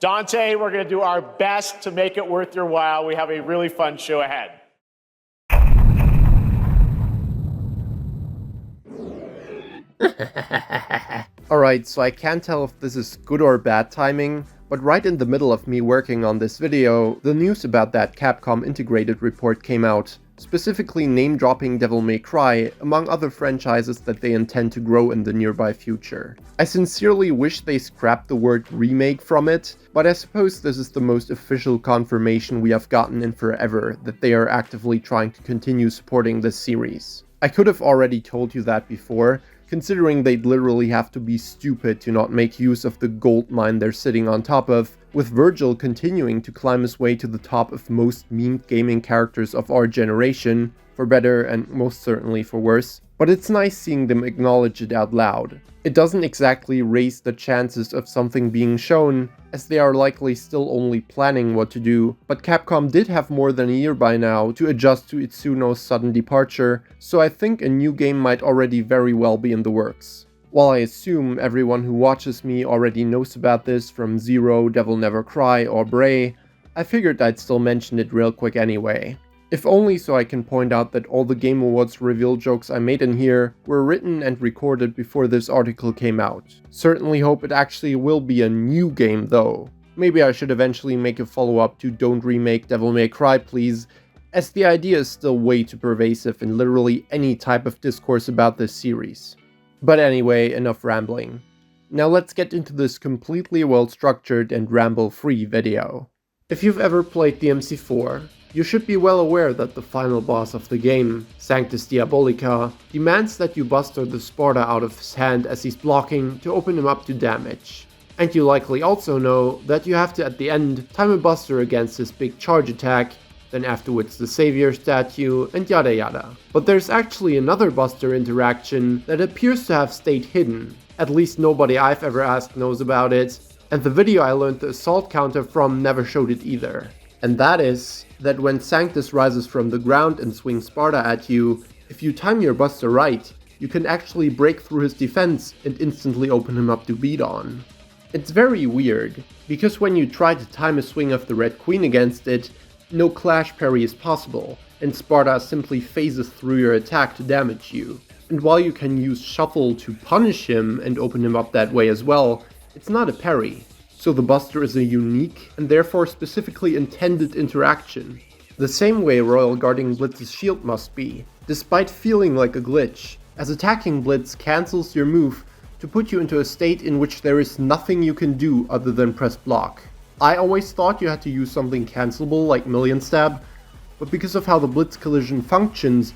Dante, we're going to do our best to make it worth your while. We have a really fun show ahead. Alright, so I can't tell if this is good or bad timing, but right in the middle of me working on this video, the news about that Capcom Integrated Report came out, specifically name-dropping Devil May Cry, among other franchises that they intend to grow in the nearby future. I sincerely wish they scrapped the word remake from it, but I suppose this is the most official confirmation we have gotten in forever that they are actively trying to continue supporting this series. I could have already told you that before, considering they'd literally have to be stupid to not make use of the gold mine they're sitting on top of, with Vergil continuing to climb his way to the top of most memed gaming characters of our generation, for better and most certainly for worse, but it's nice seeing them acknowledge it out loud. It doesn't exactly raise the chances of something being shown, as they are likely still only planning what to do, but Capcom did have more than a year by now to adjust to Itsuno's sudden departure, so I think a new game might already very well be in the works. While I assume everyone who watches me already knows about this from Zero, Devil Never Cry or Bray, I figured I'd still mention it real quick anyway. If only so I can point out that all the Game Awards reveal jokes I made in here were written and recorded before this article came out. Certainly hope it actually will be a new game though. Maybe I should eventually make a follow-up to Don't Remake Devil May Cry Please, as the idea is still way too pervasive in literally any type of discourse about this series. But anyway, enough rambling. Now let's get into this completely well-structured and ramble-free video. If you've ever played DMC4, you should be well aware that the final boss of the game, Sanctus Diabolica, demands that you buster the Sparta out of his hand as he's blocking to open him up to damage. And you likely also know that you have to at the end time a buster against his big charge attack, then afterwards the savior statue, and yada yada. But there's actually another buster interaction that appears to have stayed hidden, at least nobody I've ever asked knows about it, and the video I learned the assault counter from never showed it either. And that is that when Sanctus rises from the ground and swings Sparta at you, if you time your buster right, you can actually break through his defense and instantly open him up to beat on. It's very weird, because when you try to time a swing of the Red Queen against it, no clash parry is possible, and Sparta simply phases through your attack to damage you. And while you can use Shuffle to punish him and open him up that way as well, it's not a parry. So the buster is a unique and therefore specifically intended interaction. The same way Royal guarding Blitz's shield must be, despite feeling like a glitch, as attacking Blitz cancels your move to put you into a state in which there is nothing you can do other than press block. I always thought you had to use something cancelable like Million Stab, but because of how the Blitz collision functions,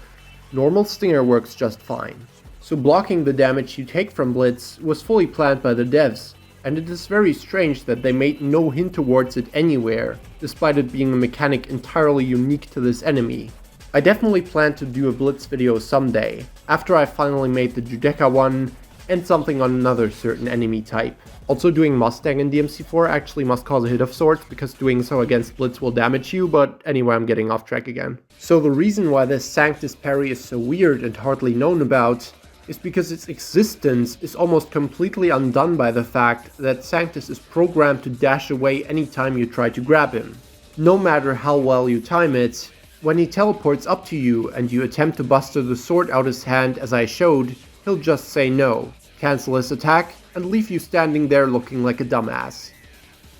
normal Stinger works just fine. So blocking the damage you take from Blitz was fully planned by the devs, and it is very strange that they made no hint towards it anywhere, despite it being a mechanic entirely unique to this enemy. I definitely plan to do a Blitz video someday, after I finally made the Judecca one, and something on another certain enemy type. Also doing Mustang in DMC4 actually must cause a hit of sorts, because doing so against Blitz will damage you, but anyway I'm getting off track again. So the reason why this Sanctus parry is so weird and hardly known about is because its existence is almost completely undone by the fact that Sanctus is programmed to dash away anytime you try to grab him. No matter how well you time it, when he teleports up to you and you attempt to buster the sword out his hand as I showed, he'll just say no, cancel his attack, and leave you standing there looking like a dumbass.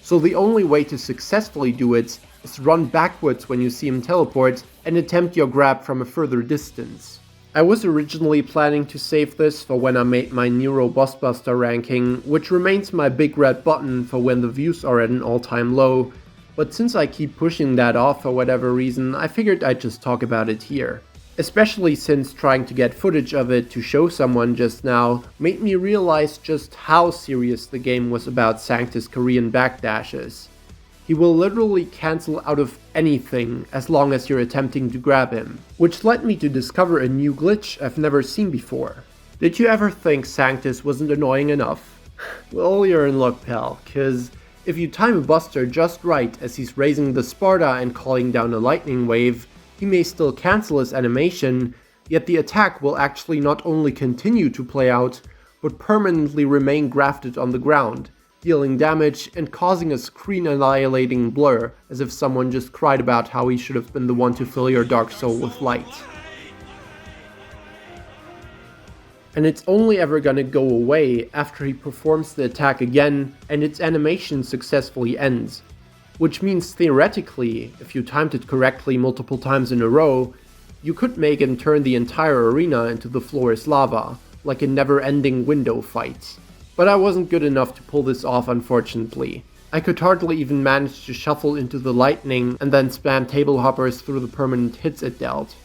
So the only way to successfully do it is run backwards when you see him teleport and attempt your grab from a further distance. I was originally planning to save this for when I made my Nero Boss Buster ranking, which remains my big red button for when the views are at an all-time low, but since I keep pushing that off for whatever reason, I figured I'd just talk about it here. Especially since trying to get footage of it to show someone just now made me realize just how serious the game was about Sanctus' Korean backdashes. He will literally cancel out of anything as long as you're attempting to grab him, which led me to discover a new glitch I've never seen before. Did you ever think Sanctus wasn't annoying enough? Well, you're in luck, pal, cause if you time a buster just right as he's raising the Sparta and calling down a lightning wave, he may still cancel his animation, yet the attack will actually not only continue to play out, but permanently remain grafted on the ground, dealing damage and causing a screen-annihilating blur, as if someone just cried about how he should have been the one to fill your dark soul with light. And it's only ever gonna go away after he performs the attack again and its animation successfully ends. Which means theoretically, if you timed it correctly multiple times in a row, you could make him turn the entire arena into the floor is lava, like a never-ending window fight. But I wasn't good enough to pull this off, unfortunately. I could hardly even manage to shuffle into the lightning and then spam table hoppers through the permanent hits it dealt.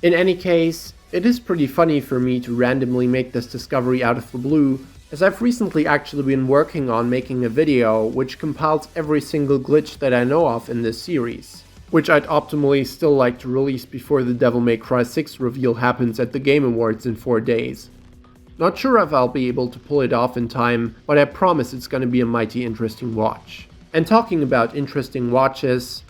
In any case, it is pretty funny for me to randomly make this discovery out of the blue, as I've recently actually been working on making a video which compiles every single glitch that I know of in this series, which I'd optimally still like to release before the Devil May Cry 6 reveal happens at the Game Awards in 4 days. Not sure if I'll be able to pull it off in time, but I promise it's gonna be a mighty interesting watch. And talking about interesting watches,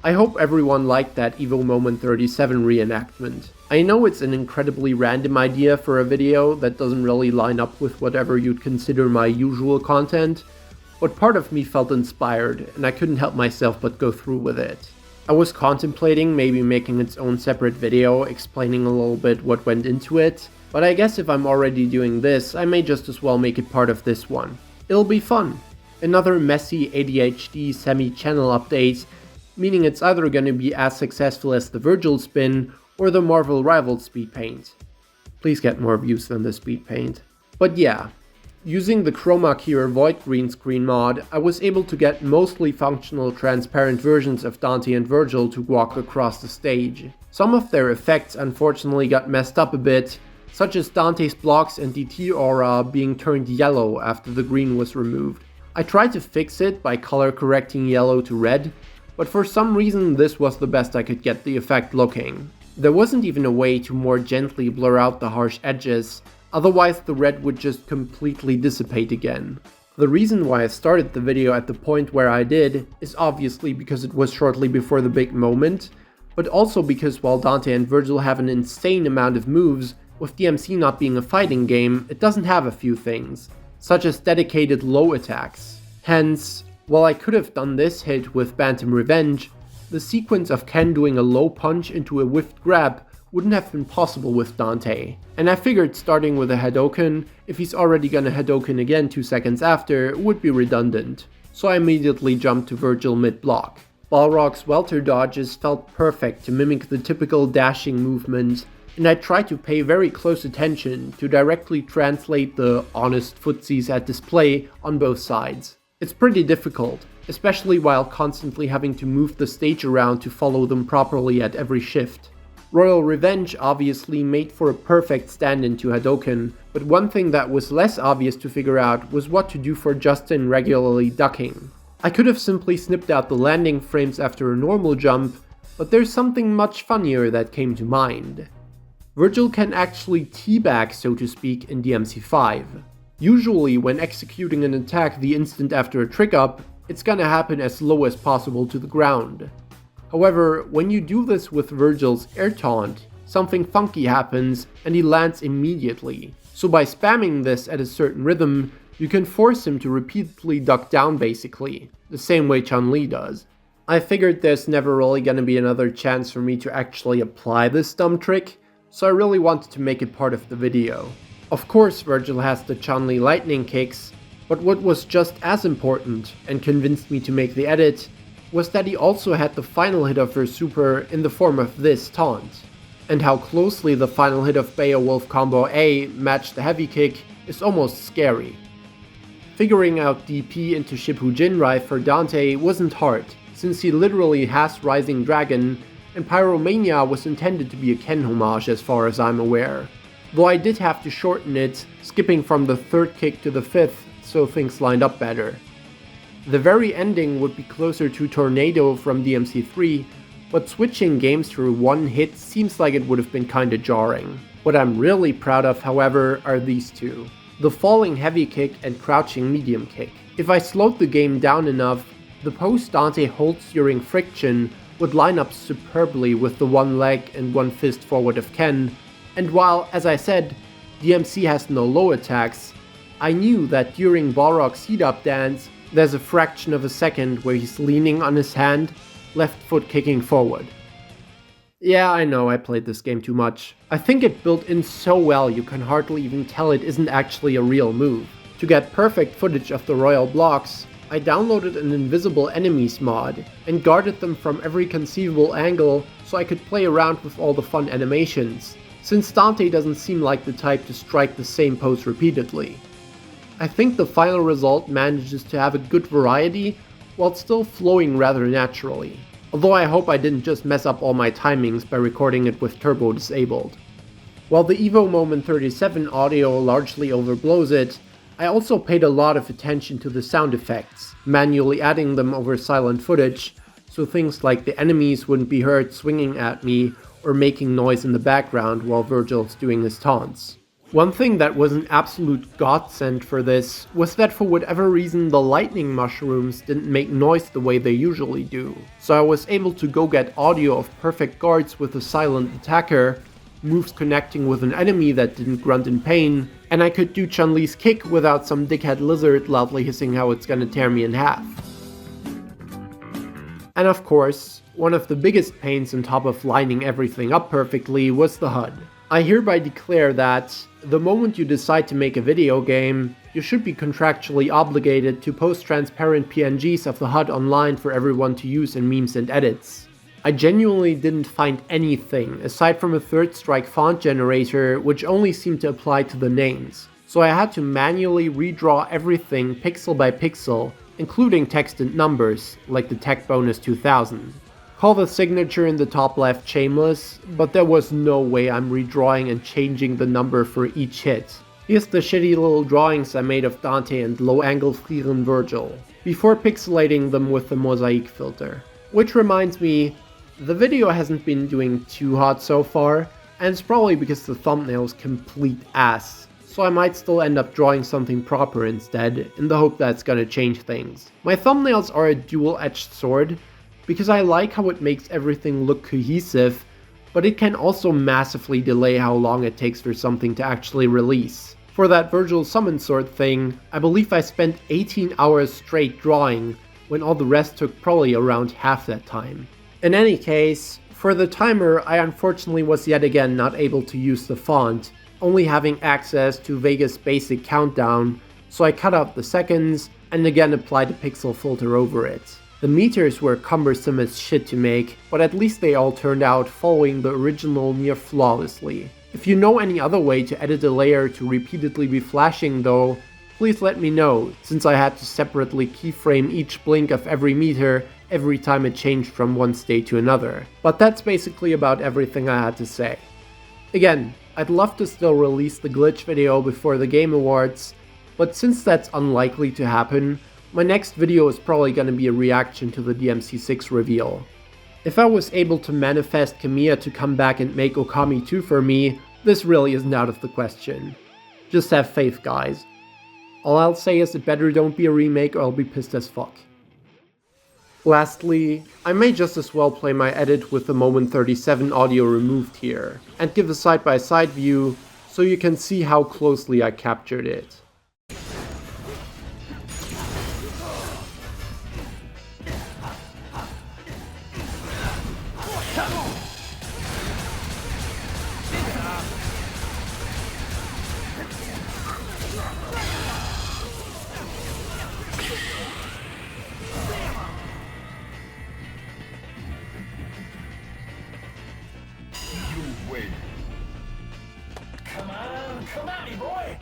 I hope everyone liked that Evo Moment 37 reenactment. I know it's an incredibly random idea for a video that doesn't really line up with whatever you'd consider my usual content, but part of me felt inspired and I couldn't help myself but go through with it. I was contemplating maybe making its own separate video explaining a little bit what went into it, but I guess if I'm already doing this, I may just as well make it part of this one. It'll be fun. Another messy ADHD semi-channel update, meaning it's either gonna be as successful as the Vergil spin or the Marvel Rivals speed paint. Please get more views than the speed paint. But yeah, using the chroma key or void green screen mod, I was able to get mostly functional transparent versions of Dante and Vergil to walk across the stage. Some of their effects unfortunately got messed up a bit, such as Dante's blocks and DT aura being turned yellow after the green was removed. I tried to fix it by color correcting yellow to red, but for some reason this was the best I could get the effect looking. There wasn't even a way to more gently blur out the harsh edges, otherwise the red would just completely dissipate again. The reason why I started the video at the point where I did is obviously because it was shortly before the big moment, but also because while Dante and Vergil have an insane amount of moves, with DMC not being a fighting game, it doesn't have a few things, such as dedicated low attacks. Hence, while I could have done this hit with Bantam Revenge, the sequence of Ken doing a low punch into a whiffed grab wouldn't have been possible with Dante, and I figured starting with a Hadoken, if he's already gonna Hadoken again 2 seconds after, would be redundant, so I immediately jumped to Vergil mid-block. Balrog's welter dodges felt perfect to mimic the typical dashing movement, and I tried to pay very close attention to directly translate the honest footsies at display on both sides. It's pretty difficult, especially while constantly having to move the stage around to follow them properly at every shift. Royal Revenge obviously made for a perfect stand-in to Hadoken, but one thing that was less obvious to figure out was what to do for Justin regularly ducking. I could have simply snipped out the landing frames after a normal jump, but there's something much funnier that came to mind. Vergil can actually teabag, so to speak, in DMC5. Usually when executing an attack the instant after a trick up, it's gonna happen as low as possible to the ground. However, when you do this with Vergil's air taunt, something funky happens and he lands immediately. So by spamming this at a certain rhythm, you can force him to repeatedly duck down basically, the same way Chun-Li does. I figured there's never really gonna be another chance for me to actually apply this dumb trick, so I really wanted to make it part of the video. Of course Vergil has the Chun-Li lightning kicks, but what was just as important, and convinced me to make the edit, was that he also had the final hit of her super in the form of this taunt. And how closely the final hit of Beowulf combo A matched the heavy kick is almost scary. Figuring out DP into Shippu Jinrai for Dante wasn't hard, since he literally has Rising Dragon, and Pyromania was intended to be a Ken homage as far as I'm aware. Though I did have to shorten it, skipping from the 3rd kick to the 5th, so things lined up better. The very ending would be closer to Tornado from DMC3, but switching games through one hit seems like it would have been kinda jarring. What I'm really proud of, however, are these two. The falling heavy kick and crouching medium kick. If I slowed the game down enough, the pose Dante holds during friction would line up superbly with the one leg and one fist forward of Ken, and while, as I said, DMC has no low attacks, I knew that during Balrog's heat-up dance, there's a fraction of a second where he's leaning on his hand, left foot kicking forward. Yeah, I know I played this game too much. I think it built in so well you can hardly even tell it isn't actually a real move. To get perfect footage of the royal blocks, I downloaded an invisible enemies mod and guarded them from every conceivable angle so I could play around with all the fun animations, since Dante doesn't seem like the type to strike the same pose repeatedly. I think the final result manages to have a good variety while still flowing rather naturally, although I hope I didn't just mess up all my timings by recording it with turbo disabled. While the Evo Moment 37 audio largely overblows it, I also paid a lot of attention to the sound effects, manually adding them over silent footage, so things like the enemies wouldn't be heard swinging at me or making noise in the background while Vergil's doing his taunts. One thing that was an absolute godsend for this was that for whatever reason the lightning mushrooms didn't make noise the way they usually do, so I was able to go get audio of perfect guards with a silent attacker, moves connecting with an enemy that didn't grunt in pain, and I could do Chun-Li's kick without some dickhead lizard loudly hissing how it's gonna tear me in half. And of course, one of the biggest pains on top of lining everything up perfectly was the HUD. I hereby declare that, the moment you decide to make a video game, you should be contractually obligated to post transparent PNGs of the HUD online for everyone to use in memes and edits. I genuinely didn't find anything aside from a Third Strike font generator which only seemed to apply to the names, so I had to manually redraw everything pixel by pixel, including text and numbers, like the Tech Bonus 2000. Call the signature in the top left shameless, but there was no way I'm redrawing and changing the number for each hit. Here's the shitty little drawings I made of Dante and low-angle Frieren Vergil, before pixelating them with the mosaic filter. Which reminds me, the video hasn't been doing too hot so far, and it's probably because the thumbnail's complete ass, so I might still end up drawing something proper instead, in the hope that's gonna change things. My thumbnails are a dual-edged sword, because I like how it makes everything look cohesive, but it can also massively delay how long it takes for something to actually release. For that Vergil summon sword thing, I believe I spent 18 hours straight drawing, when all the rest took probably around half that time. In any case, for the timer I unfortunately was yet again not able to use the font, only having access to Vegas Basic Countdown, so I cut out the seconds and again applied a pixel filter over it. The meters were cumbersome as shit to make, but at least they all turned out following the original near flawlessly. If you know any other way to edit a layer to repeatedly be flashing though, please let me know, since I had to separately keyframe each blink of every meter every time it changed from one state to another. But that's basically about everything I had to say. Again, I'd love to still release the glitch video before the Game Awards, but since that's unlikely to happen, my next video is probably gonna be a reaction to the DMC6 reveal. If I was able to manifest Kamiya to come back and make Okami 2 for me, this really isn't out of the question. Just have faith, guys. All I'll say is it better don't be a remake or I'll be pissed as fuck. Lastly, I may just as well play my edit with the Moment 37 audio removed here, and give a side-by-side view so you can see how closely I captured it. Come on, me boy!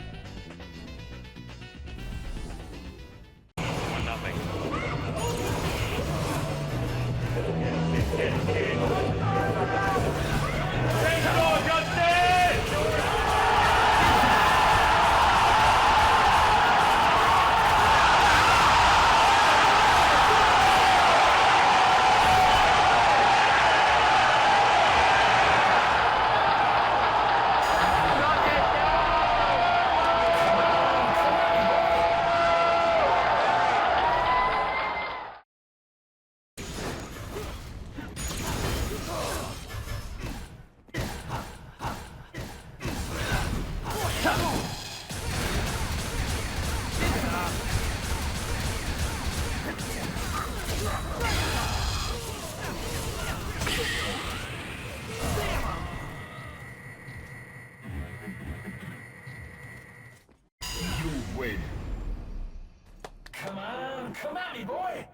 Wait. Come on, me boy!